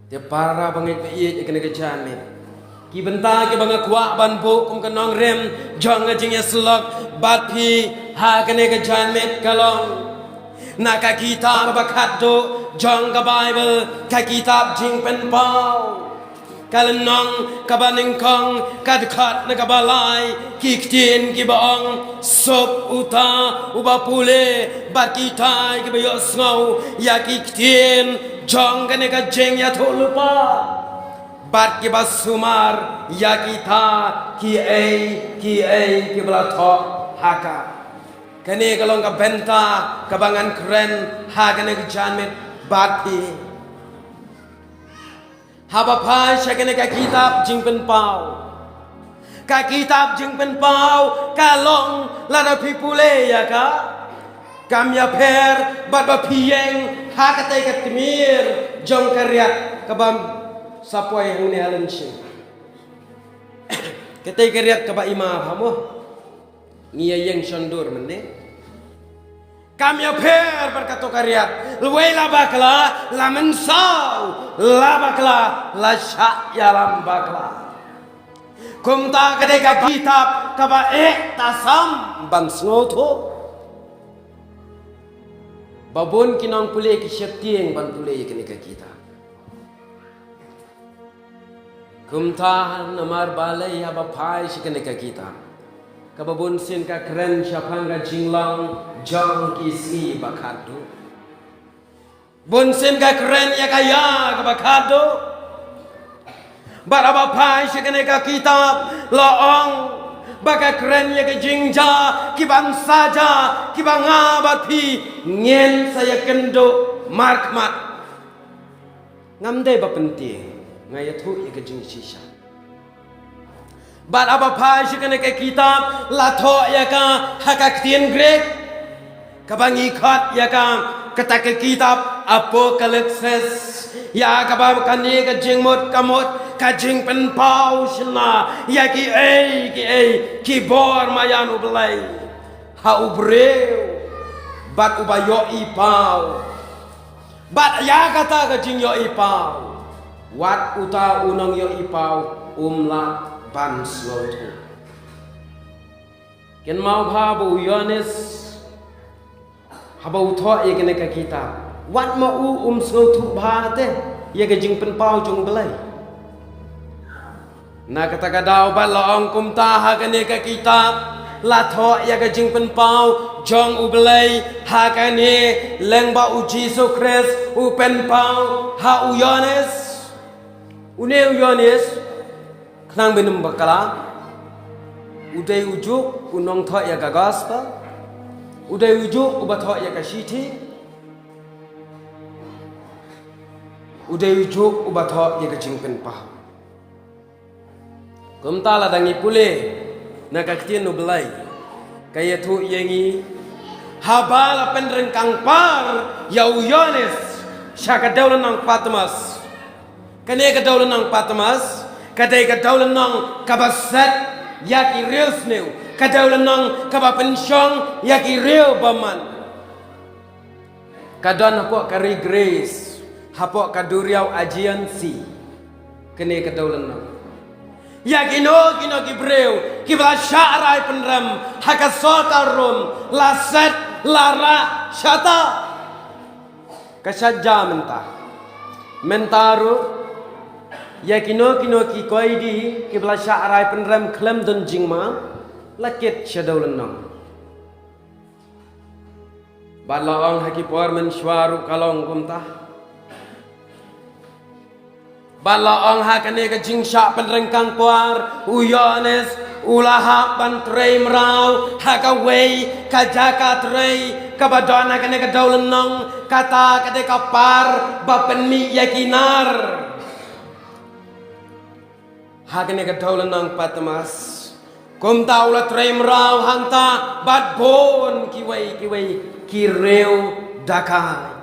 Dia para bangit iit kena kejan ni. Ki benta ki banga kuak ban bu kum kenong rem jong ngajing ya selok bat pi ha kena kejan met kalong. Naka kitab bakat do jong ka Bible ka kitab jing pen pau. Kalenong kabaningkong kadkat na kabalay kiktin kibaong sop uta ubapule bakitay kibayos ngaw ya kiktin jong kane ka jeng ya thulupa bat kibasumar ya kita ki ay kibala tho haka kane kalong ka benta kabangan kren ha kane ka janmet bati haba pai syakene ka kitab jing pen pau ka kitab jing pen pau kalong lada pipule ya ka kam ya per bat ba pieng ha ka tai ka timir jong kariat ka bam sapoi hang ne halen shi ka tai kariat ka ba ima hamo ngia yang sondur menne kam ya per berkato kariat luwai la bakla la mensau la bakla la syak ya lam bakla kum ta kade ka kitab ka ba tasam ban snoto babon kinong pule ki syetieng ban pule kene ka kitab kum ta namar balai ya ba pai kene ka kitab kababon sin ka kren syapanga jinglang jong kisni bakado bon sin ka kren ya kaya ka bakado baraba pai syakane ka kitab laong baka kren ya ka jingja kiban saja kibanga bathi ngen saya kendo markmat ngamde ba penting ngaya thu ya ka jing sisa bat apa pai syakane ka kitab la tho ya ka hakaktian grek kabangi khat ya ka kata ke kitab apokalipsis ya ka ba kani ka jingmot kamot ka jing pen pau shna ya ki ki bor mayan ublai ha ubreu bat ubayo ipau bat ya kata ka jing yo ipau wat uta unong yo ipau umla ban slotu ken mau babu Yohanes haba utho ye kene ka kitab wat ma slotu bhate ye ke jing pen pau jong belai na kata kadau ba laong kum ta ha kene ka kitab la tho ye ke jing pen pau jong u belai ha kene leng ba u Jesus Christ u pen pau ha u Yohanes Yohanes nang benum bakala udai ujuk unong tho ya ka gospel udai ujuk uba tho ya ka shiti udai ujuk uba tho ya ka jingpen pa kumtala dangi pule na ka kitien no belai kaya thu yengi habala penreng kang par ya Yohanes syaka daulan nang Patmos kane ka daulan nang Patmos kadai ka daulan nang kabasat yaki real sneu ka daulan nang kabapensyong yaki real baman kadon hapok kari grace hapok kaduriau agency kene ka daulan nang yaki no kino kibreu kibla syarai penram hakasotarum lasat lara syata kasajja mentaru ya kino ki koidi kibla syarai penram klem don jingma lakit syadaulan nang balaong haki pormen sywaru kalong kumtah balaong hakane ka jingsya penrengkang puar Yohanes ulaha pantrei merau hakawei kajaka trei kabadona kane ka daulan nang kata kade kapar bapenmi yakinar hakane ka daulan nang Patmos kum taula trei merau hangta badbon kiwei kireu dakai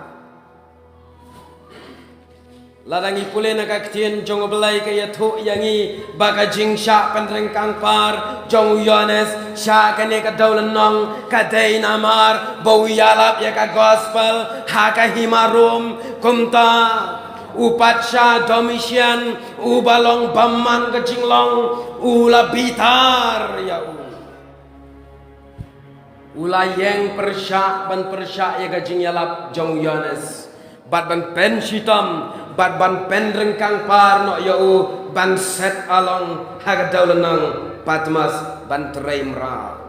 ladangi pule na kaktien jong belai kaya thu yangi baka jingsha penrengkang par jong Yohanes sha kane ka daulan nong kadai namar bau yalap ya ka gospel ha ka himarum kumta Upatsya Domitian, Ubalong Baman Kejinglong, Ula Bitar ya Ula yang persyak ban persyak ya gajing yalap jong Yohanes. Bat ban pen sitam, bat ban pen rengkang par no ya ban set along hagadau lenang Patmas ban terai merau.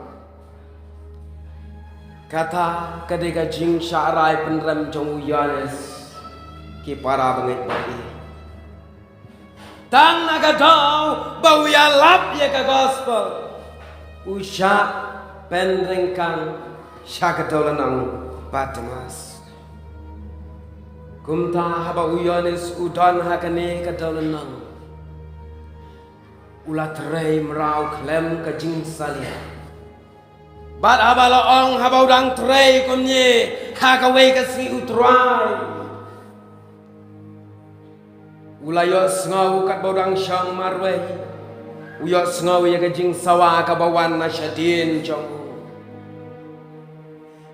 Kata kadega jing syarai penrem jong Yohanes ki para bangit bayi. Tang nagadau bau ya lap ya ka gospel. Usya pen rengkang syagadau lenang Patmas. Kumta haba Yohanes udan hakane kadau lenang. Ula terai merau klem ka jing salia. Bat haba laong haba udang terai kumnye hakawai ka si utrai. Ula yo sengau kat baudang syang marwai. Uyo sengau ya ka jing sawa ka bawan nasyadin jong.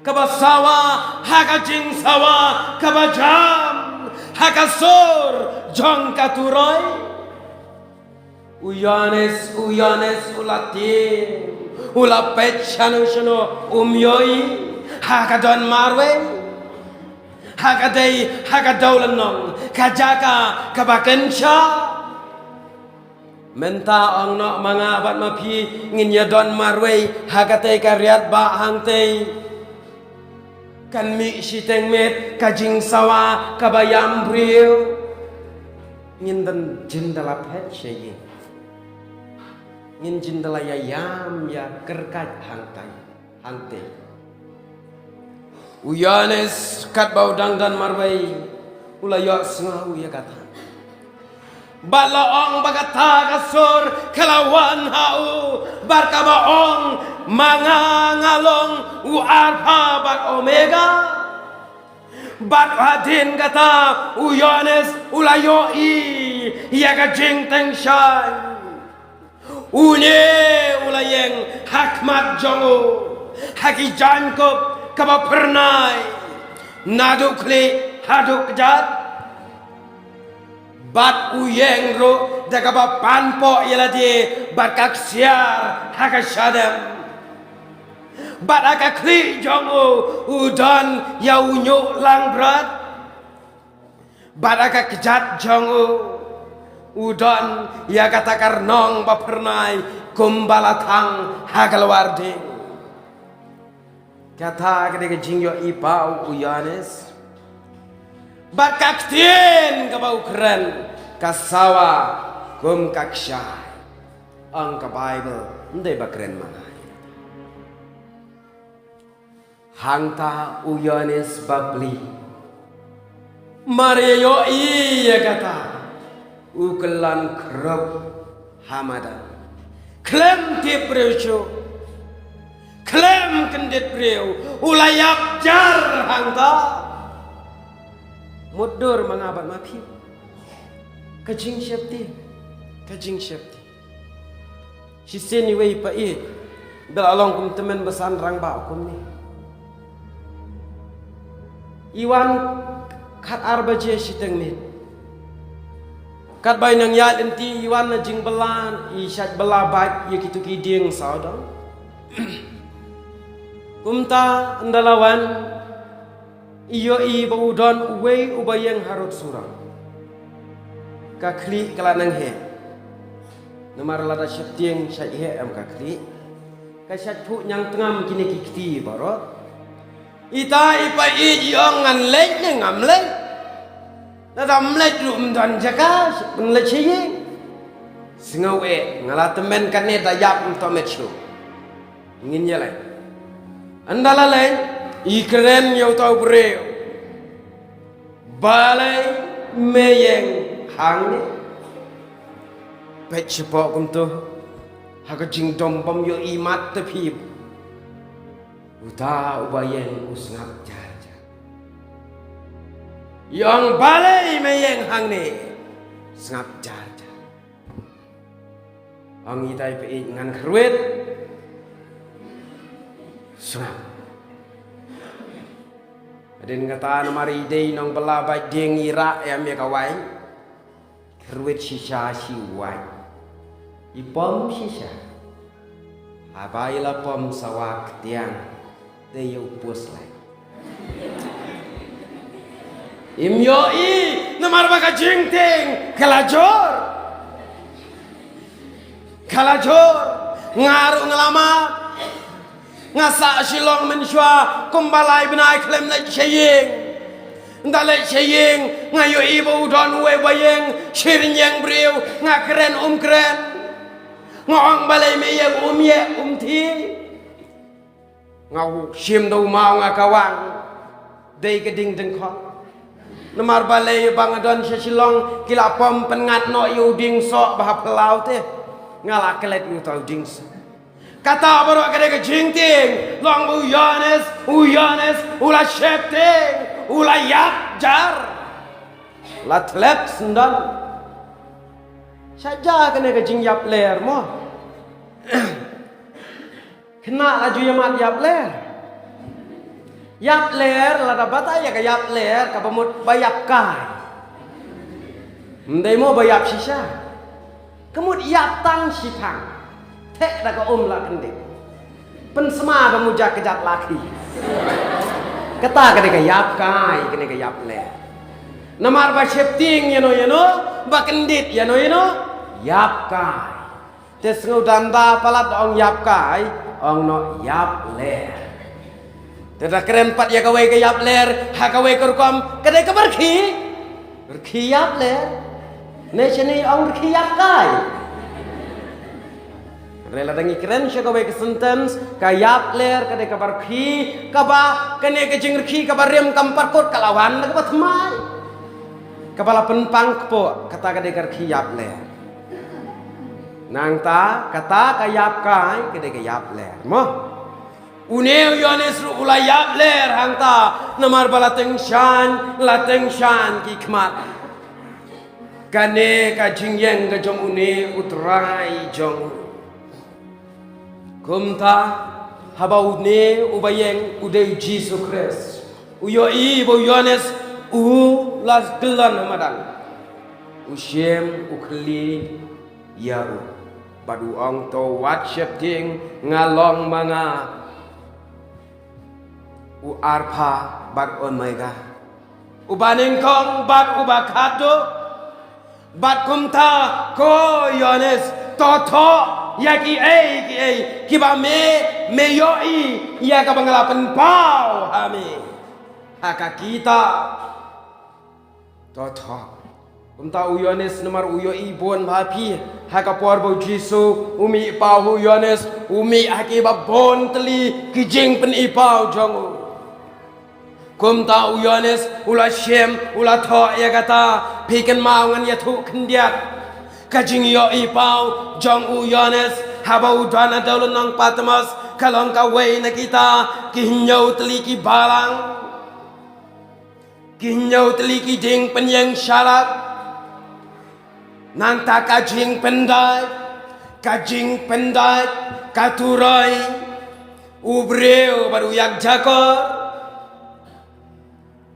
Kabasawa haka jing sawa kabajam haka sur jong katuroy. Uyanes ulatin ula pet shano umyoi haka don marwe haka day haka daulanong kajaka kabakensha menta ong no mga abat mapi nginya don marwe haka tay karyat ba hang tay kan mi siteng met kajing sawa kabayam brio ngindan jindala pet shayi ngin jindala ya yam ya kerkat hangte Uyanes kat baudang dan marwai ulayak sengau ya kata balaong bagata kasur kelawan hau barkabaong mangangalong uarpa bar omega bat hadin kata Uyanes ulayoi ya kajing tengshan Unye ulayeng hakmat jongo haki jankop kaba pernai naduk kli haduk jat bat uyeng ro dakaba panpo yeladi bat kaksiar hakasyadam bat akakli jongo udan ya unyuk lang berat bat akakjat jongo udan ya kata karnong bapernai kumbalatang hagalwardi kata ketika jingyo ipau Uyanes bakaktin kabau keren kasawa kum kakshay ang ka Bible ndai bakren mana hangta Uyanes babli Maria iya kata ukelan kerap hamadan klem tipreo klem kendit preo ulayap jar hangta mudur mengabat mapi kajing syapti sisini wei pai belalong kum temen besan rang ba kum ni iwan kat arbaje siteng mit kat bay nang yat enti iwan na jing belan isyat belabat ya kitu kiding saudang kumta andalawan iyo i baudon uwe ubayang harut surang kakli kalanang he namar lada syatieng syat he am kakli kasyat pu nyang tengam kini kikti barot ita ipa i yong ngan lek ngam lek Nadam lek rum dan jaka penglek ciying sengawe ngalah temen kane dayap tomet show ingin jalan andala lain ikren yo tau breo balai meyeng hang pet sepok kum tu haka jing dom pom yo imat tepi uta ubayeng usngap jar yang balai meyeng hang ni sengap jar ang itai pe ngan kruet sengap Adin kata mari day nong bela bai ding ira ya me kawai. Kerwit shisha si wai. Ipom shisha. Abailah pom sawak tiang. Dia upus lai. Imyoi namar baka jingting kalajor. Kalajor ngaru ngelama ngasa silong mensua kumbalai benai klem lai cheying ndalai cheying ngayo ibu don we bayeng shirnyang briu ngakren kren ngong balai meyeng ye ti ngau shim do mau ngakawang dei keding dengkong namar balai bangadon silong kila pom pengat no yuding sok bah pelau te ngalak kelet yu tau dings kata baru kade ke jingting long uyanes ula shepting ula yap jar la tlep sendan saja kene ke jing yap ler mo kena laju yamat yap ler la dapat ya ke yap ler ka pemut bayap kai ndai mo bayap shisha kemud yap tang sipang tek dah ke lah kendik pensema pemuja kejat laki kata kena ke yap kai kena ke yap le namar ba shifting yano ba kendit yano yap kai tes ngudanda palat ong yap kai ong no yap le tidak keren pat ya kawai ke yap ler ha kawai kurkom kena ke berki yap ler Nation ong berkiyak kai. Rela dangi keren siya kawai ke sentence kayap ler kade kabar ki kaba kene ke jingki kabar rem kampar kot kalawan na kabat mai. Kabala penpang po kata kade karki yap ler. Nang ta kata kayap kai kade kayap ler. Mo Uneu yones ru ulayap ler hangta namar balateng shan ki kmat. Kane ka jingyeng ka jong une utrai jong kumta haba une ubayeng ude Jesus Christ uyo bo yones las gelan madan usiem ukli yau badu ong to worship ting ngalong manga u arpa bak omega ubaning kong bak ubakado bat kumta ko yones toto yaki ki ba me yoi ya ka bangalapan pau hami haka kita toto kumta uyones nomor uyo ibon bapi haka porbo jisu umi pau yones umi haki babon teli kijing pen ipau jongu kumta uyones ula shem ula tho ya kata pikan mau ngan ya thu kendiat kajing yo ipau jong uyones habau dana daulun nang patmas kalong kawai na kita kinyau teliki balang kinyau teliki ding penyeng syarat nanta kajing pendai katurai ubreu baru yak jakor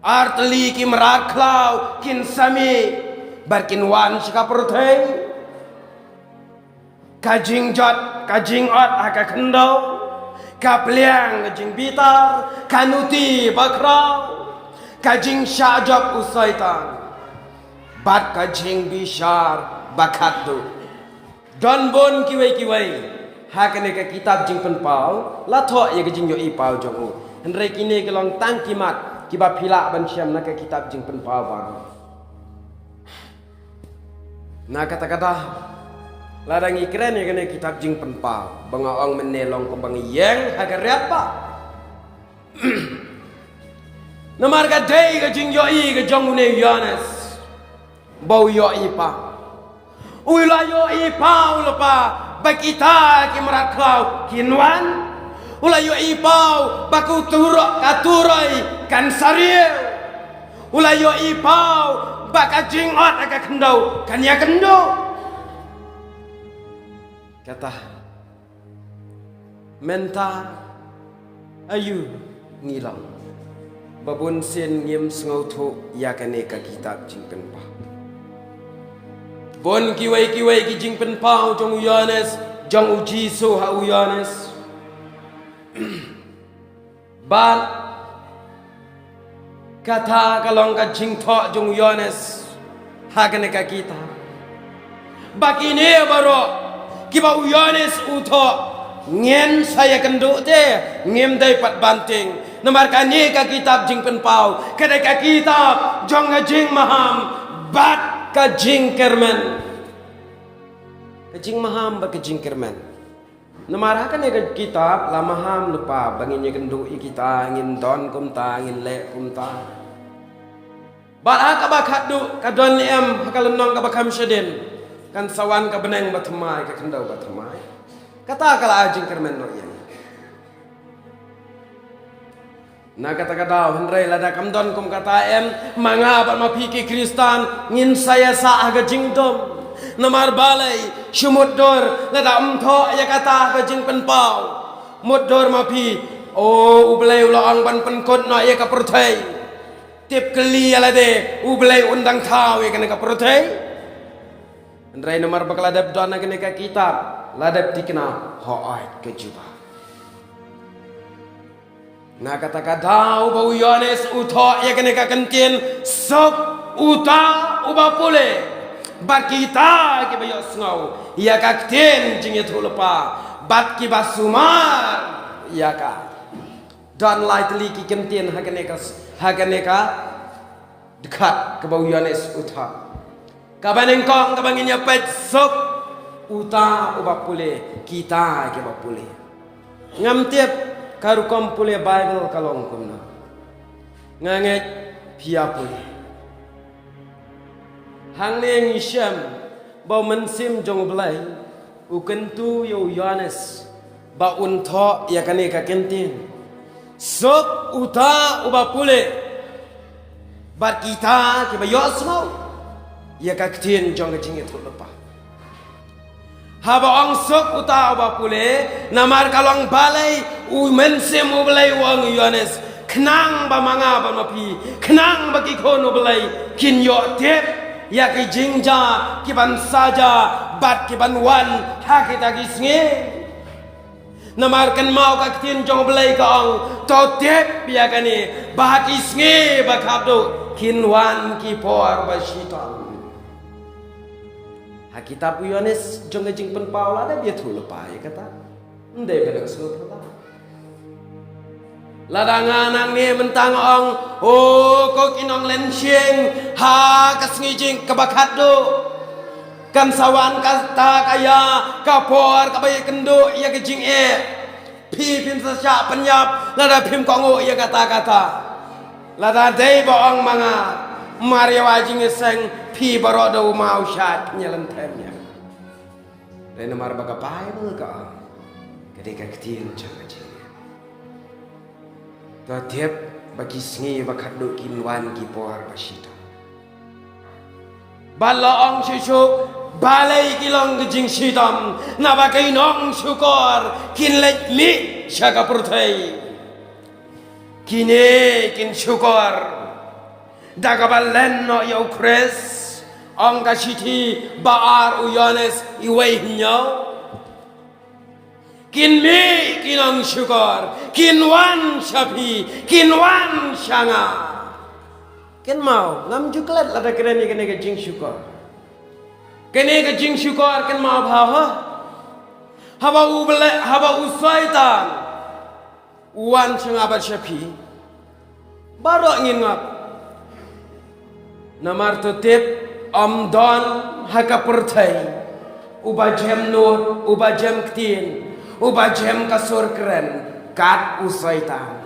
arteli ki meraklau kin sami barkin wan sika peruteng kajing ot aka kendau kapliang kajing bitar kanuti bakrau kajing syajab usaitan bat kajing bishar bakatu don bon kiwai hakane ka kitab jing penpau latho ya kajing yo ipau jongu henre kini kelong tangkimat kiba pila ban syam nak kitab jing penpau baru na kata-kata ladang ikren ya kene kitab jing penpau bangaong menelong kembang yang agar apa namar ka dei ka jing yoi ka jongune yones bau yoi pa uila yoi pa ulapa bakita ki meraklau kinwan ula yo ipau baku turok katurai kan sariel ula yo ipau baka jingot aka kendau kan ya kendo kata menta ayu ngilang babun sin ngim sngau thu ya kane ka kitab jing pen pa bon kiwai ki jing pen pa jong Yohanes jong uji so ha Yohanes ban kata kalong ka jing tho jong Yohanes ha kane ka kitab bakine baro kiba Yohanes utho ngien saya kenduk te ngim dai pat banting nomor kani ka kitab jing pen pau kada ka kitab jong ka jing maham bat ka jing kermen ka jing maham ba ka jing kermen nomor kan ka kitab la maham lupa bangin ye kenduk i kita ngin don kum ta ngin le kum ta ba ka ba khadu ka don em ka lenong ka ba kham shedin kan sawan ka beneng batmai ka kendau batmai kata kala ajing kermen no yan na kata kadau hendrai lada kamdon kum kata em manga bat ma piki Kristan ngin saya sa aga jingdom namar balai shumudor lada umtho ya kata aga jing penpau mudor ma pi o ublai ulang ban penkot no ya ka perthai tip keli ala de ublai undang thau ya kana ka perthai hendrai namar bakal adab dona kene ka kitab ladap dikena hoait kejuba. Na kata kadau bau Yohanes utho ya kene ka kentien sok uta uba pule bat kita ke bayo ngau ya ka kten jing itu lepa bat ki basumar ya ka dan lightly ki kentien ha kene ka dekat ke bau Yohanes utha ka baneng kong ka banginya pet sok uta uba pule kita ke ba pule ngam tiap karukom pule Bible kalong kumna nganget pia pule hang leng isham ba mensim jong blai ukentu yo Yohanes ba untho ya kane ka kentin sok uta uba pule ba kita ke ba yosmo ya ka ktin jong jing itu lepa haba ong sok uta ba pule namar kalong balai u mensim u balai wang Yohanes knang ba manga ba mapi knang ba ki kono balai kin yo tep ya ki jingja ki ban saja bat ki ban wan ha ki ta ki snge namar kan mau ka tin jong balai ka ong to tep ya kani ba ki snge ba khapdo kin wan ki por ba shitan kitab Yohanes jong jing pen Paula ada dia tu lepa ya kata ndai bedak so pula ladangan nang ni mentang ong oh ko kinong len sieng ha kasngi jing kabakat do kan sawan kata kaya kapor kabay kendo ya ke jing pi pim sa penyap lada pim kongo ya kata lada dei boong manga Maria wajing seng pi barodo mau syat nyelan temnya. Dan nomor baga Bible ka ketika ketin jangan. Tiap bagi sengi bakat do kinwan ki por pasita. Balaong syusuk balai kilong gejing sitam na bagai nong syukor kinlet mi syaga purthai. Kine kin syukor dagabalen no yo kres ong kasiti baar u Yohanes iwai hinyo kin mi kinong syukor kinwan syapi kinwan syanga kin mau ngam juklat lada keren ni kene jing syukor kene jing syukor kin mau bhawa haba u bele haba u syaitan wan syanga ba syapi baro ngin ngap namar tutip amdon haka perthai uba jem nur uba jem ktin uba jem kasur keren kat usaitan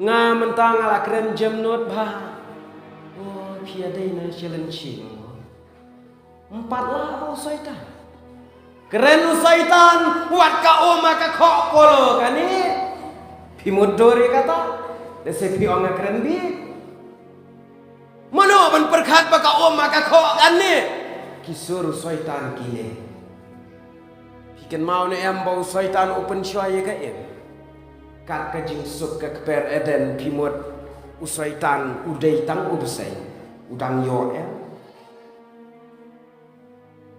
nga mentang ala keren jem nur ba oh pia dai na challenge empat lah usaitan keren usaitan wat ka oma ka kho polo kani pimudori kata dese pi onga keren bi Mano ban perkhat baka om maka kho kan ni kisur syaitan kine piken mau ne em bau syaitan open shoy ka em kat ka jing sup ka keper eden pimut usaitan udai tang ubsai udang yo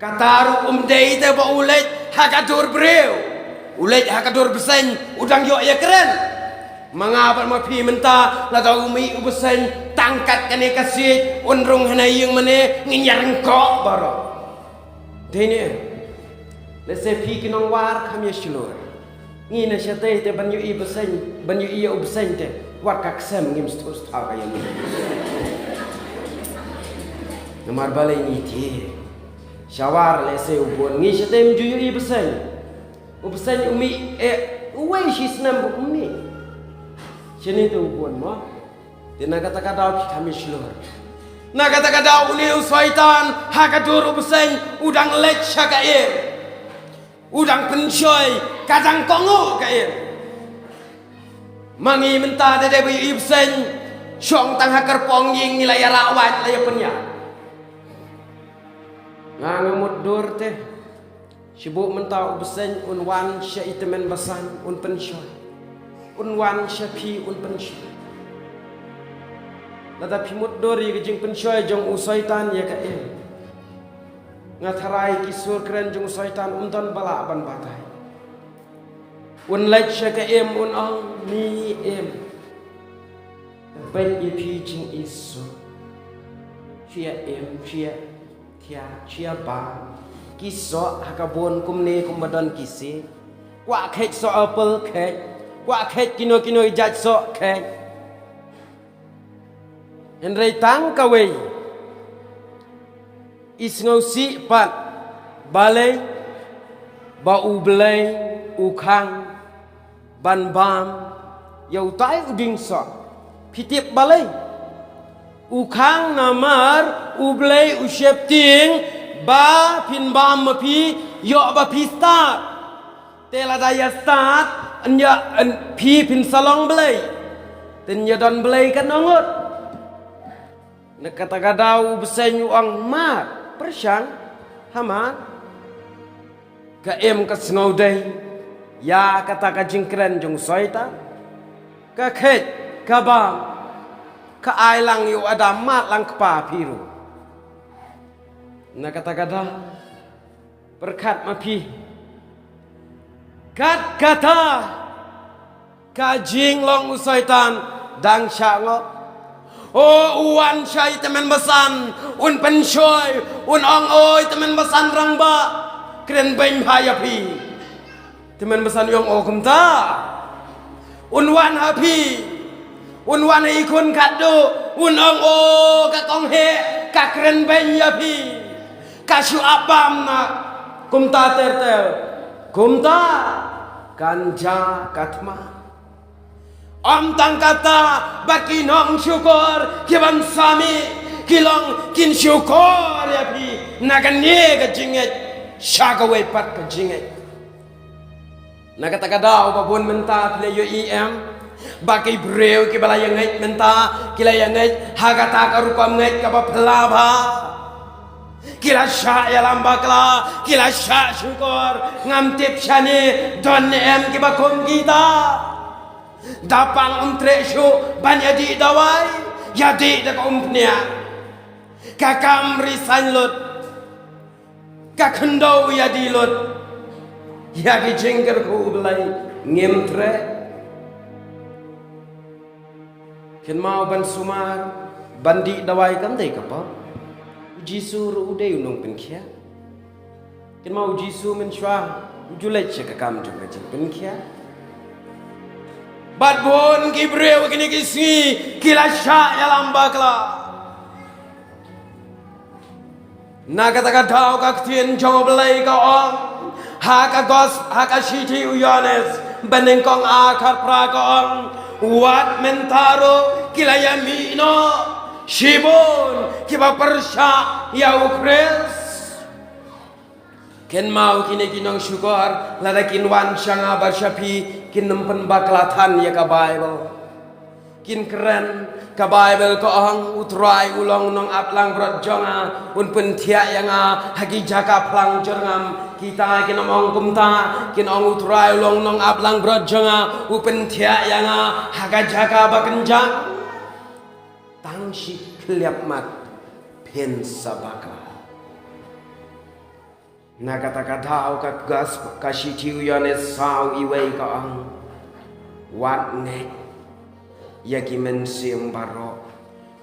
kataru dei te ba ulet hakadur breu ulet hakadur besen udang yo ya keren mangapa ma pi menta la ta umi ubsen tangkat kane kasih unrung hana yung mane nginyareng kok baro dene le se pi kinong war kham yeshulur ngi na shate te banyu i besen banyu i ubsen te war ka ksem ngim stus ta ka yam namar balai ni ti shawar le se ubon ngi shate mjuyu i besen umi uwe shi snam bu umi chini tu ubon mo Tina kata-kata kami seluruh. Na kata-kata uni usaitan hakadur ubsen udang lech kair. Udang pensoi kadang kongo kair. Mangi mentah dede bayi ibsen syong tang hakar pongying nilai rawat laya penya. Ngamut dur teh. Sibuk mentah ubsen unwan sya itemen basan un pensoi. Unwan sya pi un pensoi. Lada pimut dori ke jing pensoi jong usaitan ya ka ngatharai kisur keren jong usaitan unton bala ban batai un lech ka un ong ni ben ye pi jing isu chia chia ba kiso hakabon kumne kumbadan kisi kwa khet so apple khet kwa khet kino jaj so khet Henry tang kawai isngau si pat balai ba ublai ukang ban bam yau tai uding so pitip balai ukang namar ublai usyep ting ba pin bam mapi yo ba pista tela daya start anya pi pin salong balai tenya don balai kan nongot Nakata-kadau besenyu ang mat persyang hamat ka ka sengau day ya kata ka jingkren jong soita ka khet ka bam ka ai lang yu ada mat lang kepa piru nakata-kada perkat mapi kat kata ka jing long usaitan dang syangok Oh uan syai temen besan un pensoi un ong oi temen besan rang ba kren bain phaya pi temen besan yong o kumta un wan hapi un wan ikun kado un ong o ka kong he ka kren bain ya pi ka syu abam na kumta tertel kumta kanja katma Om tang kata baki nong syukur kiban sami kilong kin syukur ya pi naganye ka jinget syagawe pat ka jinget nakata-kada babon menta pile yo baki breu ki bala yang ngai menta kila yang ngai hagata ka rupam ngai ka pelaba kila sya ya lambakla kila sya syukur ngamtip syane don ki bakom kita Dapang umtresyo banyadi dawai jadi dak umpnya kakam risan lut kakendau yadi lut ya jengker ku belai ngemtre ken mau ban sumar bandi dawai kan dei kapa jisu ude unong penkia ken mau jisu menshwa julai kakam juga penkia Badbon kibreu kini kisi kila sya ya lambakla. Nakata-kata ka ktien jong belai ka ong haka gos haka shiti uyanes benengkong akar pra ka ong wat mentaro kila yamino shibon kiba persya ya ukres ken mau kini kinong syukur lada kinwan syanga barsyapi kin nempen baklatan ya ka Bible kin keren ka Bible ko ang utrai ulong nong atlang brot jonga un pentia yang hagi jaka plang jengam kita kin omong kumta kin ong utrai long nong ablang brojanga upen tia yanga haga jaga bakenjang tang shi kliap mat pen sabaka na kata kadau ka gas kashi tiu yone sau iwei ka ang wat ne yaki mensim baro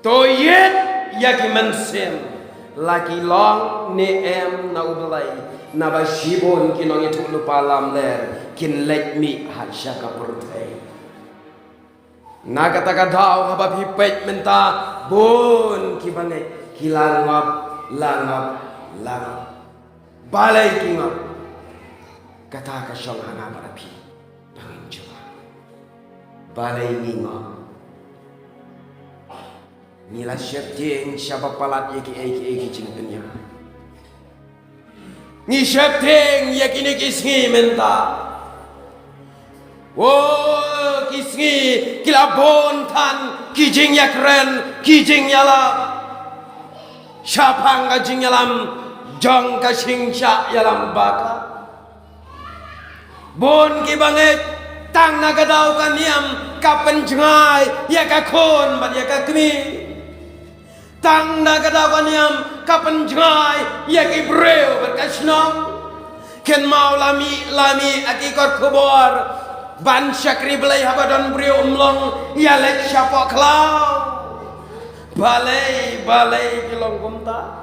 to yet yaki mensim laki long ne em na ubelai na ba shibon kinong itu lupa lam ler kin let mi hasya ka purtai na kata kadau haba pipet menta bon ki bangai kilangap langap balai kingap kata ka syong hanga barapi bangin jua balai ngingap nila syep ting syaba palat eki cingpenya ni syep ting yeki kisngi menta wo kisngi kilabon tan kijing yakren kijing yalam syapang kajing yalam jong kasing sya yalam baka bon ki banget tang nagadau kaniam kapen jengai ya kakon bat ya kakmi tang nagadau kaniam kapen jengai ya ki breu bat kasnong ken mau lami aki kor kubor ban syakri belai habadon breu umlong ya lek syapok klau balai kilong kumta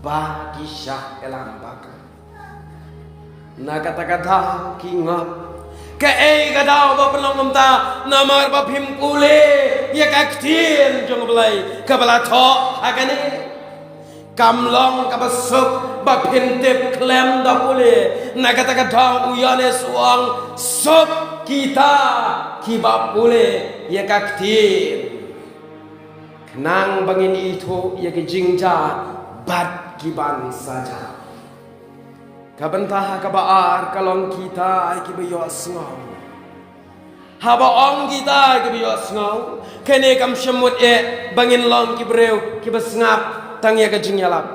bagi syah elang baka na kata-kata kingap ke gadau ba pelong ta namar ba phim kule ya kaktin jong belai ka bala tho agane kamlong ka basuk ba phintep klem da kule na kata-kata uyane suang sop kita ki ba kule ya kaktin kenang bangin itu ya ke jingja bat kiban saja kabentah kabaar kalong kita ki beyo sngau haba ong kita ki beyo sngau kene kam syemut bangin long ki breu ki besngap tang ya ke jingyalap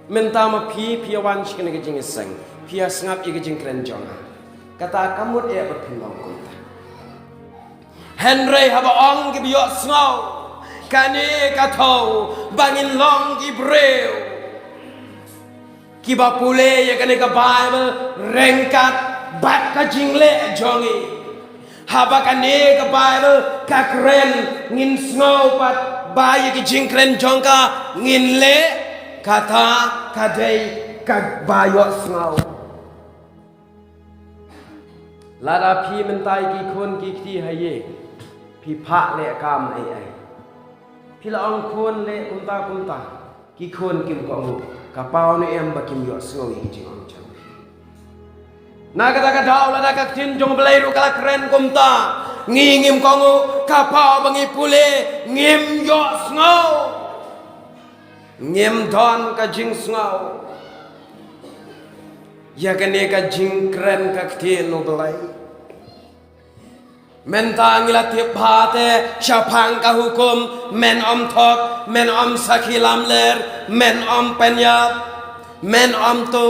menta ma pi wan shikene ke jingeseng pia sngap ye ke jingkren jonga kata kamut berpinong kunta Henry haba ong ki beyo sngau kane katau bangin long ki breu kiba pule ya kane ka Bible rengkat bat ka jingle jongi haba kane ka Bible ka kren ngin snow pat ba ya ki jingkren jongka ngin le kata kadai ka bayo snow lada pi mentai ki kon ki ti haye pi pha le kam ai pila ong kon le kumta ki kon kim ko kapau ni em bakim yo sngoi jing ong chang na kata daw la ka tin jong belai ru kala kren kumta ngingim kongu kapau bangi pule ngim yo sngau ngim don ka jing sngau ya kane ka jing kren ka tin no belai mentang ilatip bhate syapang ka hukum men om thok men om sakhilam ler men om penyap men om to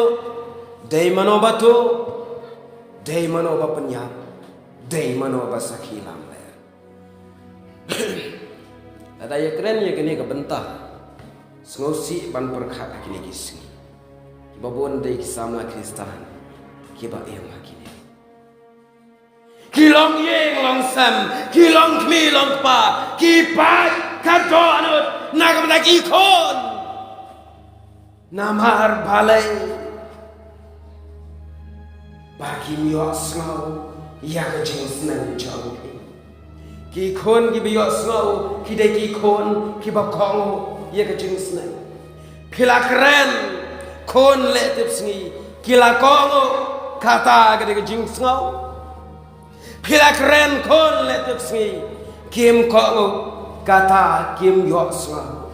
dei manobatu dei manoba penyap dei manoba sakhilam ler ada ya keren ya kini ka bentah ngosi ban perkhat kini kisni babon dei kisama kristan kiba em kini kilong yeng long sam kilong kmi long pa ki pa ka donut nagam na ki kon namar balai baki myo sngau ya ka jing snan chang ki kon ki byo sngau ki de ki kon ki ba kong ya ka jing snan kila kren kon le tip sngi kila kong kata ka de ka jing sngau pila keren kon letep sngi kim ko kata kim yo sngau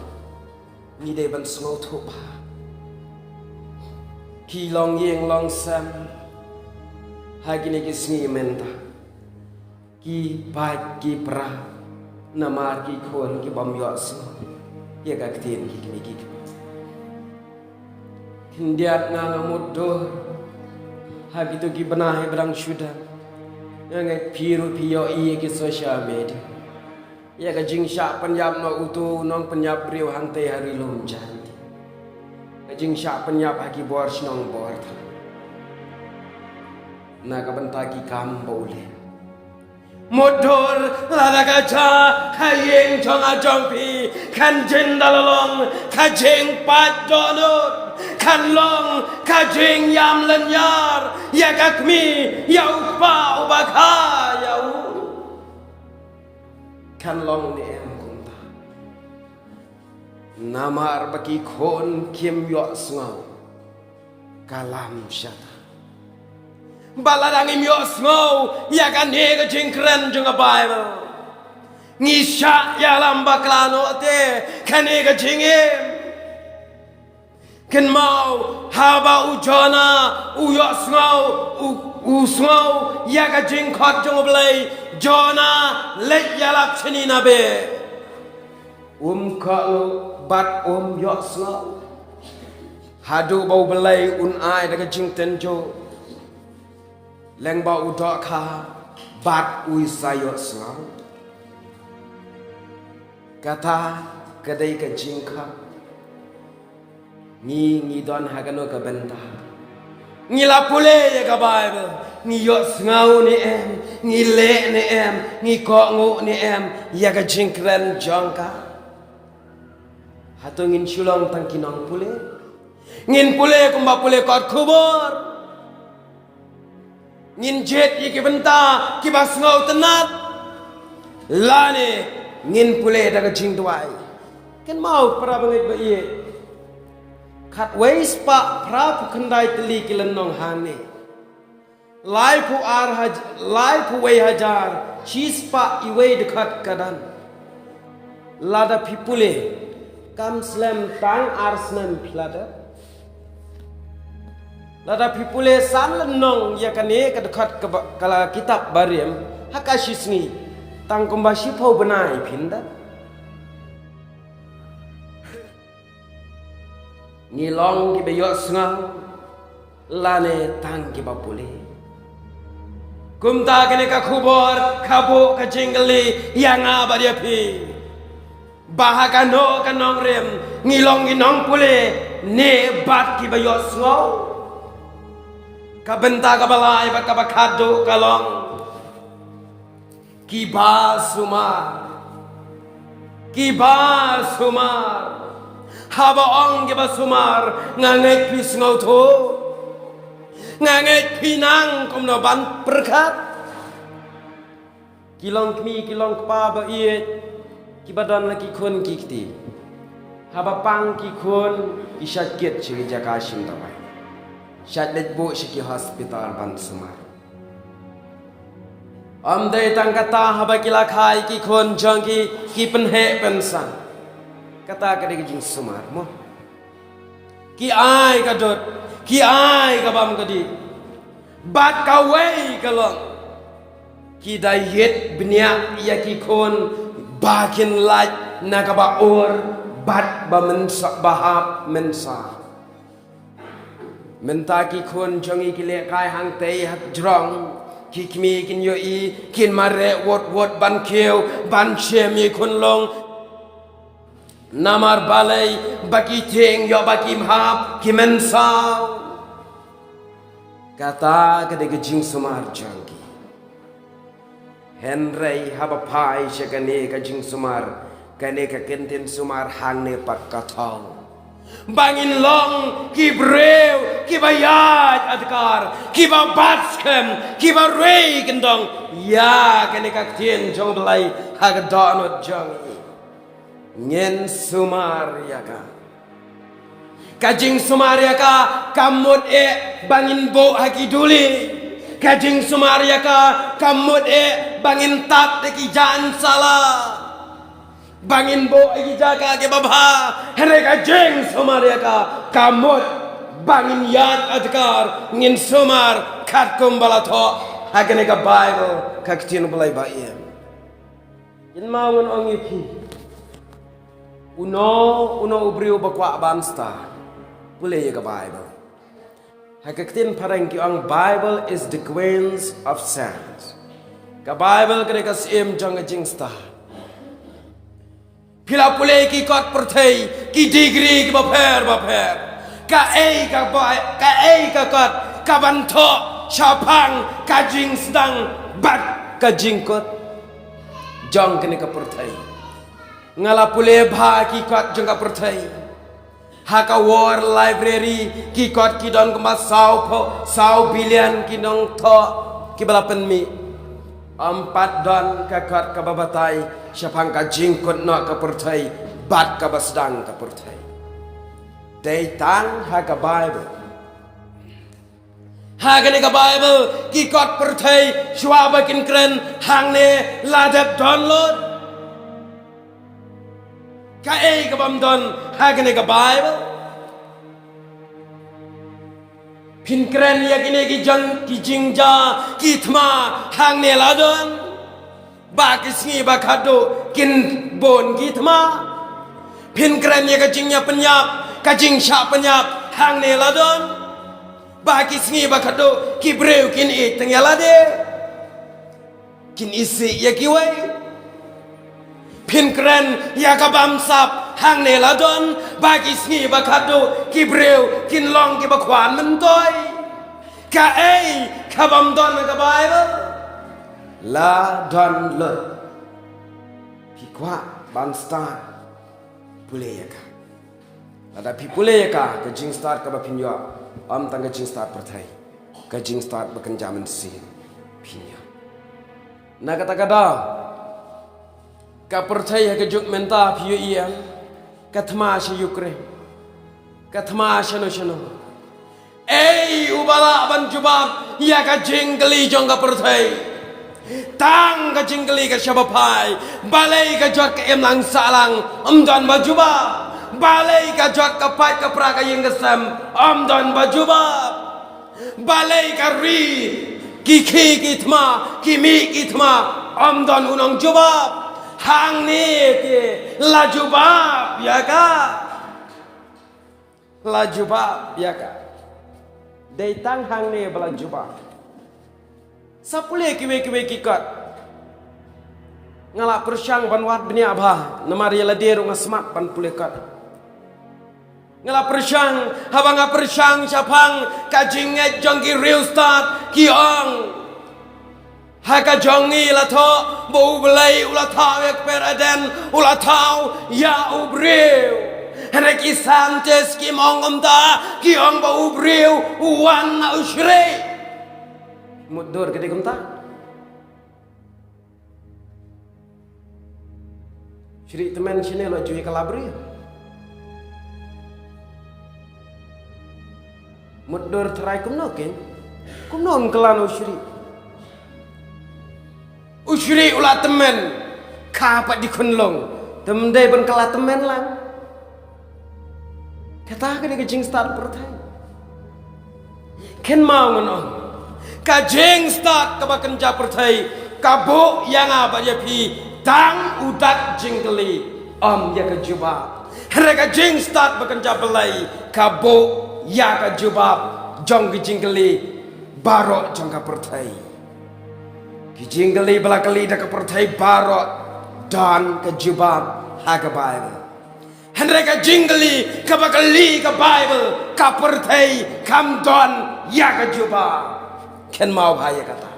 ni de ban sngau thupa ki long yeng long sam hagini ki sngi menta ki pa ki pra namar ki kon ki bam yo sngau ye ga ktin ki Ndiat nga mudo hagi tu ki benahi berang syudan ngai piru piyo iye ki social media ya ka jing sha penyap no utu nong penyap riu hante hari lum janti ka jing sha penyap hagi bor snong bor na ka bentaki kam boleh Modor lada kaca kayeng chong ajong pi kan jendalalong kajeng pat donut kan long kajeng yam lenyar ya kakmi ya upa ubaka ya u kan long ni em kunta namar baki kon kim yo sngaw kalam syata Baladang imios ngau ya kan nega jingkren junga Bible ngisha ya lamba klano te kan nega jingem kan mau haba ujona uyos ngau usngau ya ka jingkhot junga blai jona let ya lap chini na be kalo bat yos ngau hadu bau blai ai daga jingten jo Leng ba udok ka bat ui sayo sngau kata kadai ka jingka ngi don hagano ka benta ngi la pule ya ka Bible ngi yo sngau ni em ngi le ni em ngi ko ngu ni em ya ka jingkren jongka hato ngin shulong tang kinong pule ngin pule kumba pule kot kubur ngin jet iki benta kibas ngau tenat lane ngin pule daga jing tuai kan mau para bangit ba iye khat weis pa pra kendai teli kilenong hane lai pu wei hajar chis pa iwe dekat kadan lada pipule kam slam tang arsnam plada Lada pipule san lenong ya kane ka dekat kala kitab bariam hakashisni tang kumbashi pau benai pinda ngilong ki beyo snga lane tang ki bapule kumta kane ka khubor khabo ka jingle yang abadia pi bahakano kanong rem ngilong ginong pule ne bat ki beyo snga kabenta kabalai bat kabakado kalong kiba sumar haba ong kiba sumar ngangek pis ngauto ngangek pinang kumno ban perkat kilong kmi kilong kpa ba iye kibadan laki kun kikti haba pang kikun isakit chiri jakashim tawai Syadlet bu syiki hospital ban sumar. Amdai tang kata haba kila khai ki khon jangki ki penhe pensan. Kata kade jing sumar mo. Ki ai kadot, ki ai kabam kadi. Bat kawai kalong. Ki dayet bniak ya ki khon bakin laj nakaba or bat ba mensa bahap mensa. Mentaki kun jongi kile kai hang tei hak jrong kikmi kin yo i kin mare wot ban keu ban chemi kun long namar balai baki ting yo baki mhap kimen sao kata kade gejing sumar jongi henrei haba pai shakane gejing sumar kane ka kenten sumar hang ne pat katong Bangin long ki brew ki bayat adkar ki ba batskem ki ba rei gendong ya kene kak tien jong belai hag donot jong ngen sumar ya ka kajing sumar ya ka kamut bangin bo haki duli kajing sumar ya ka kamut bangin tap de ki jan salah Bangin bo iki jaga ke babha hereka jeng somaria ka kamut bangin yat adkar ngin somar khat kumbala tho hakene ka Bible ka kitien bulai ba iem in maun ong ipi uno ubriu bakwa bansta pulih ya ke Bible. Hakikatin parang kiang Bible is the queens of science. Ke Bible kena kasim jang jing star. Pila pulih ki kot pertai ki degree ki baper. Ka ka kot ka bantok chapang ka jing sedang bat ka jingkot jang kena ka pertai. Ngala pulih bha ki kot jang ka pertai. Haka war library ki kot ki don kema sau bilion ki nong tho ki balapan mi 4 don ka kot ka babatai syapang ka jingkot no ka pertai bat ka basdang ka pertai dai tang haka Bible haka ni ka Bible ki kot pertai shwa bakin kren hang ne ladap download ka ka bam don haka ni ka Bible pin kren ya kini ki jang ki jingja ki thma hang ne ladon ba ki sngi ba khado kin bon ki thma pin kren ya ka jingnya penyap ka jing sha penyap hang ne ladon ba ki sngi ba khado ki breu kin I teng ya lade kin isi ya ki wai pin kren ya ka bam sap hang ne ladon ba ki sngi ba khado ki breu kin long ki ba khwan men toy ka ka bam don ka Bible la don le pi kwa ban start pulih ya ka ada pi pulih ya ka jing start ka ba pinyo am tang ka jing start pertai ka jing start ba kan jaman sin pinyo na kata kada ka pertai ya ka juk menta piyo ian ka thma shi Ukraine ka thma shano ubala ban jubab ya ka jingli jong ka pertai tang ka jingli ka shabapai balai ka jot ka emlang salang amdan bajuba balai ka jot ka pai ka pra ka yeng sam amdan bajuba balai ka ri ki thma ki mi ki thma amdan unang jubab hang ni ke la jubab ya ka la jubab ya ka dai tang hang ni bala jubab sapule kiwe ki kat ngala persyang banwat bini abah namari la deru ngasmat pan pule kat ngala persyang habanga persyang sapang kajinget jongki real start ki ong haka jongi la tho bo belai ula thaw ek peraden ula thaw ya ubreu hene ki santes ki mongomta ki ong bo ubreu wan na usre mudur gede kumta Shri temen sini lo cuy kalabri mudur terai kumno ken kumnon kelan Ushri ulah temen kapat di kunlong temdai ben kala temen lang kata ke de jing start pertai ken mau ngon ka jing start ka bakan ja pertai ka bo yang apa ya pi tang udat jingkeli ya ka jubab hre ka jing start bakan ja belai ka bo ya ka jubab jong jingkeli barok jong ka pertai kijinggali belakali dak pertai barot dan ke jubab haga Bible hendra ka jinggali ka bakali ka Bible ka pertai kam don ya ka jubab ken mau bahaya kata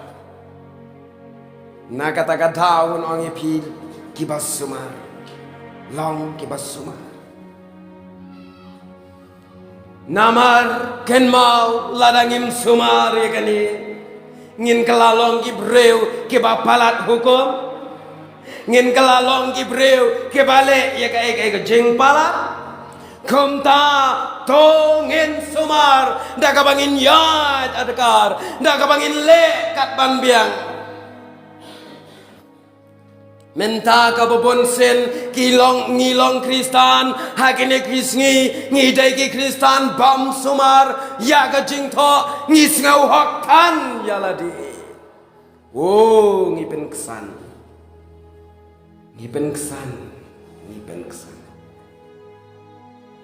na kata daun ong epil kibas sumar long kibas sumar namar ken mau ladangim sumar ya kani ngin kelalong gibreu ke bapalat hukum ngin kelalong gibreu ke balik ya ke jeng pala kumta to ngin sumar dak bangin yad adkar dak bangin le kat ban biang menta ka bobon sen ngilong Kristan hakine krisngi ngidai ki Kristan bam sumar ya ga jingtho ngisngau hokkan ya ladi ngipen kesan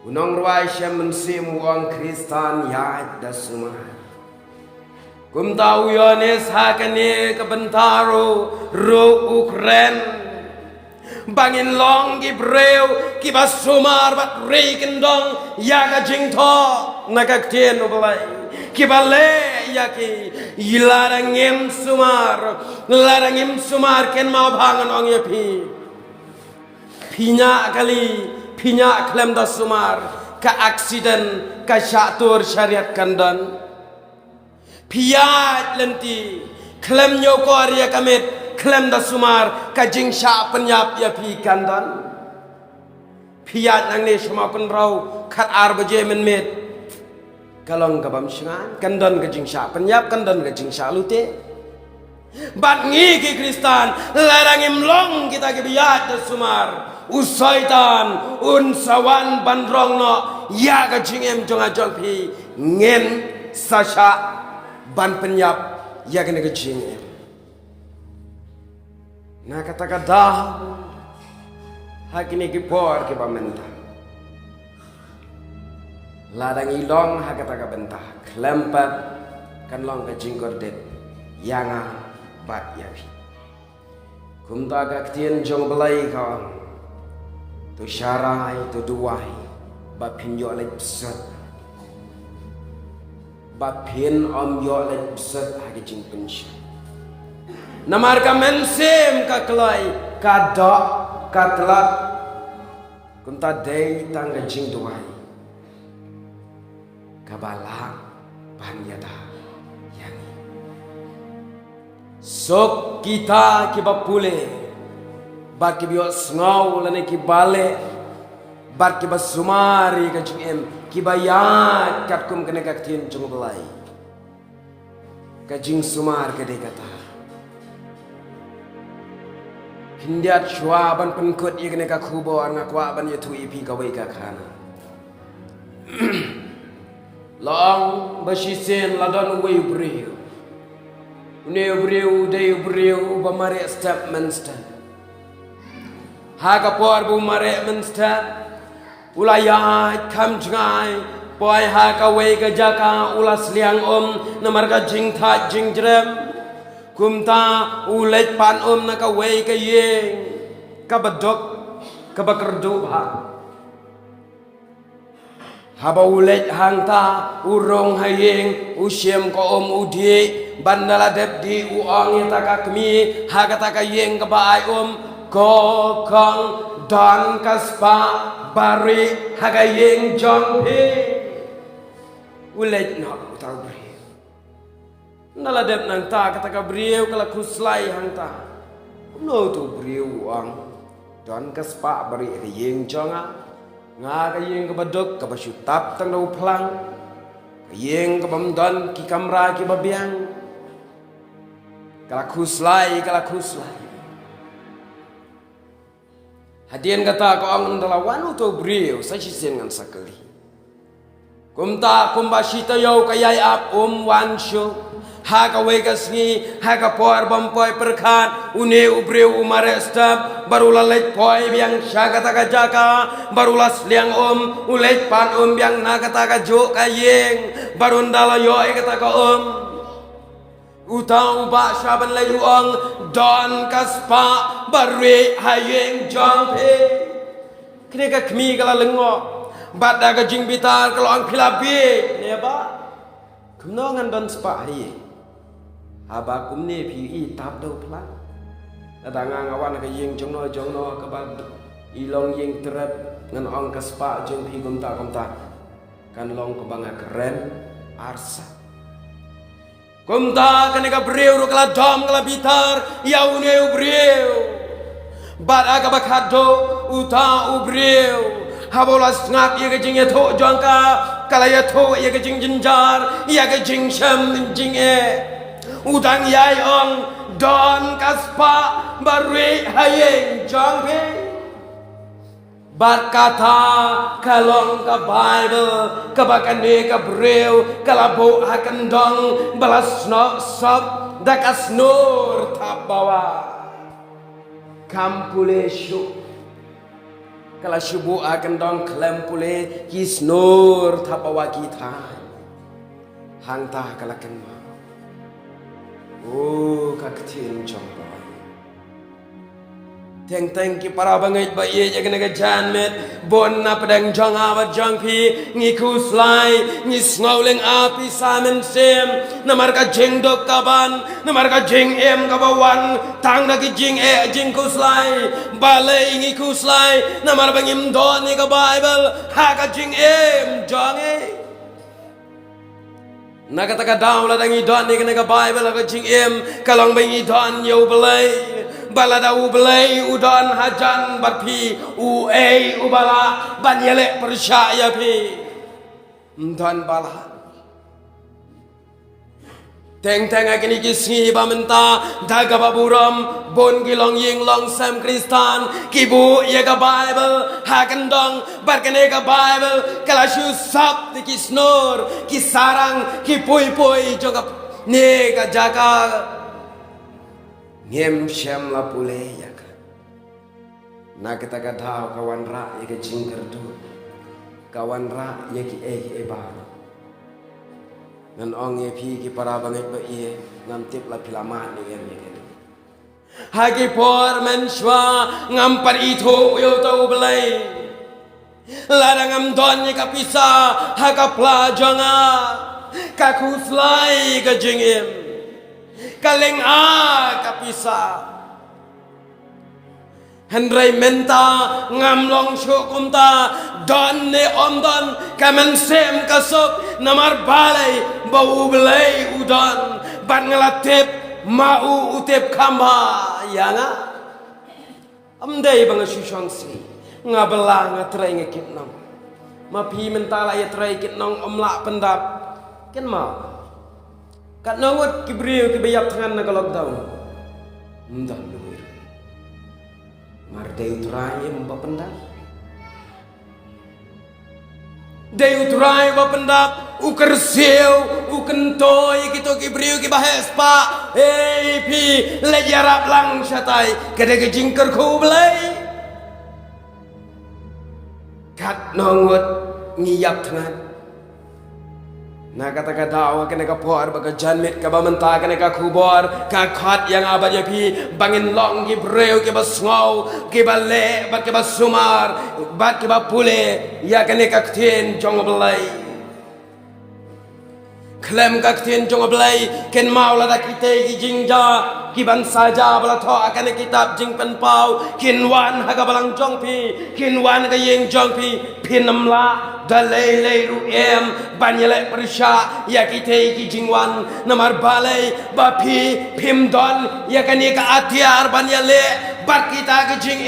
Unong ruai syam mensim wang Kristan ya da sumar. Kum tahu Yohanes hakane kebentaro ro Ukren. Bangin long Gibreu kibas sumar bat rei kendong yaga jingtho nakak tien obalai kibale yaki larangim sumar ken mau bangan ong yapi pinya klem da sumar ka aksiden ka syatur syariat kandan piat lenti klem nyokor ya kamit klem da sumar ka jing sya penyap ya pi kandan piat nang ne shma kun rau khat ar baje men met kalong ka bam shingan kandan ka jing sya penyap kandan ka jing sya lute bat ngi ki Kristan larang imlong kita ke biat da sumar usaitan sawan bandrong no ya ka jing em jong ajong pi ngen sasha ban penyap ya kena ka jing em na kata-kata hakini kipor ke pamenta ladang ilong hakata bentah kelempat kan long ke jingkor det yanga bat yapi kumta gaktien jong belai kawan tu syarai tu duai bapin yo lek besat bapin om yo lek besat hagi jing pensya namar ka mensem ka kelai ka dok ka telat kunta dei tangga jing duai ka bala panyada yani sok kita kiba pule bat kiba ngau lane kibale bat kiba sumari ka jing em kiba ya kat kum kene ka tien jung belai ka jing sumar ka de kata Hindiat shwa ban penkut ikne ka kubo nga kwa ban yetu ipi ka wei ka kana. Long basisen ladon wei breu. Ne breu de breu ba mare step mensta. Ha ka por bu mare mensta. Ulaya kam jangai poi ha ka wei ka jaka ulas liang namar ka jing tha jing jrem. Kumta ulet pan na ka wei ka yeng ka badok ka bakerdu ha haba ulet hangta urong hayeng usyem ko udi bandala dep di uang ta ka kmi ha ka ta ka yeng ka bai ko kong dan kaspa bari ha ka yeng jong pe ulet no ta bri naladep nang ta kata ka brieu kala kuslai hang ta no tu brieu ang don kaspa bari ka yeng jonga nga ka yeng ka badok ka basyutap tang dau plang ka yeng ka bamdon ki kamra ki babiang kala kuslai hadian kata ko ang dalawan tu brieu sa sisen ngan sakali kumta kumbasita yo kayay ap wansho ha ka wei ka sngi ha ka por bampoi perkhat une ubreu umare stab barula lek poi biang syagata ka jaka barula sliang ulek pan biang nakata ka jo ka yeng barundala yo kata ka utau ba syaban lay uang don kaspa barwe hayeng jongpe kene ka kmi kala lengo bada ka jing bitar kalau ang pilabi ne ba kumno ngan don spa hi haba kumne pi i tap do pla ada ngawan ka yeng jongno ka ba ilong yeng terap ngan ong ka spa jong pi kumta kan long ko banga keren arsa kumta kan ka breu ro kala dom kala bitar yaune ubreu bada ka bakado uta ubreu habolas ngak ye ke jing ye tho jongka kala ye tho ye ke jing jinjar ye ke jing sham jing udang yai ong don kaspa barwe hayeng jongpe bat kata kalong ka Bible kabakane ka breu kalabo akan dong balas no sob dakas nur tabawa kampule syu Kala syubu akan dong klem pule kisnur tapawa kita. Hang ta kala kenma. Oh kaktin jomba. Teng ki para bangait ba ye jaga naga janmet bon na padang jong awat jong pi ngi kuslai ngi snowling api samen sem namar ka jeng dok kaban namar ka jeng em kabawan tang na ki jeng jeng kuslai balai ngi kuslai namar bangim don ni ka bible ha ka jeng em jong naga taka daw la dangi don ni ka bible ka jeng em kalong bangi don yo balai balada ubelai udon hajan barpi uei ubala banyele percaya pi dan bala teng agini kisngi bamenta daga baburam bon gilong ying long sam kristan kibu ye ka bible hakendong barkene ka bible kalashu sap di kisnor kisarang kipui juga ne ka jaga ngem syam la pule ya ka na kita ka dhau kawan ra ya ke jingker tu kawan ra ya ki e ba nan ong ye phi ki para bangai ba ye ngam tip la pilama ni em ye ke hagi por men shwa ngam par itho yo to belai la ngam don ye ka pisa ha ka pla jonga ka kuslai ka jingem kaleng kapisa Henry menta ngamlong syukumta don ne omdon kamen sem kasok namar balai bau belai udon ban ngelatip mau utip kamba yanga amdai bang syusyongsi ngabela ngatrai ngekit nong mapi mentala ya trai kit nong omlak pendap ken mau kat nongot kibriu kibayap tangan na lockdown ndan luir mardai utrai mbapendap dai utrai mbapendap ukersiu ukentoy kito kibriu kibahes pa pi lejarap lang syatai kede kejingker ku belai kat nongot ngiyap tangan na kata-kata awak kena kapor baka janmit ka bamenta kena ka kubor ka khat yang abad ya pi bangin long ki breu ki basngau ki bale bat ki basumar bat ki bapule ya kena ka ktin jong belai klem ka ktin jong belai ken maula da kite ki jingja ki ban saja bala tho akan kitab jing pen pau kinwan ha ka balang jong pi kinwan ka yeng jong pi pinamla dalai ru em banyele persya ya kite ki jingwan namar balai bapi pimdon ya kani ka atiar banyele bat kita ki jing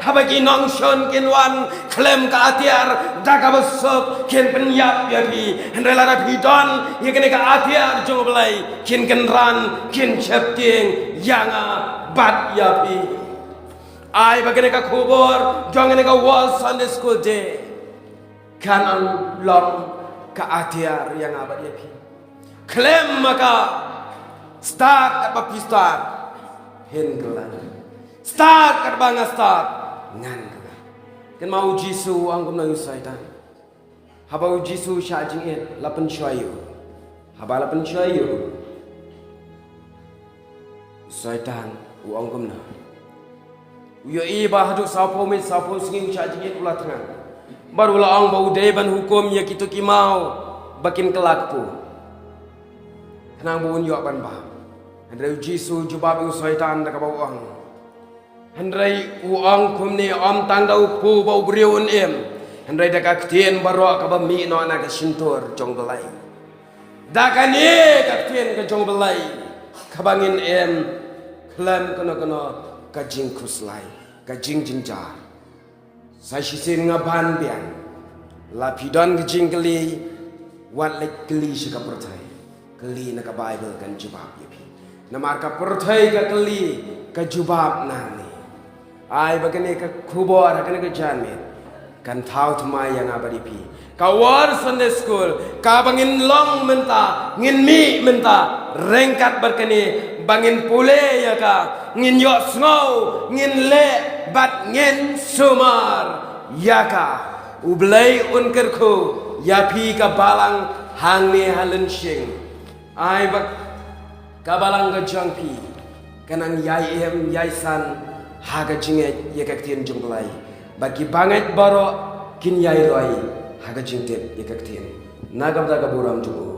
habaki nongshon kinwan klem ka atiar daga besok kin penyap ya pi hendela bidon ya kani ka atiar jong belai kin kenran kin chepting yanga bat ya pi ai bagene ka kubur jong ka was Sunday school day kanan long ke atiar yang abad ya pi klaim maka start apa pi start hengelan start kat banga start ngan kan mau jisu angkum na usaitan haba jisu shajing it lapan shayu haba lapan shayu usaitan angkum na uyo iba hadu sapo mit sapo singing shajing it ulah tengah baru laang bau deban hukum ya kitu kimau bakin kelak pu kenang buun yo ban ba handrai jisu jubab usaitan da bau ang handrai uang kumni om tandau pu bau briun em handrai da kaktien baro ka ba mi no na ka sintur jong belai da kani kaktien ka jong belai kabangin em klam kono ka jing kuslai ka jing jinjar saya sisin ngaban bian lapidon kejing keli wat lek keli sika pertai keli na ka bible kan jubab yapi namar ka pertai ka keli ka jubab nani ai bagane ka kubor hakane ka janmit kan thau thmai yang abadi pi ka war Sunday school ka bangin long menta ngin mi menta rengkat berkene bangin pule ya ka ngin yo snow ngin le bat ngin sumar yaka ublay unkerku yapi ka balang hangni halenshing ai bak kabalang ga jangpi kanang yai em yai san haga jinge yekaktien jumblai bagi banget baro kin yai roi haga jingtep yekaktien nagam daga buram jumu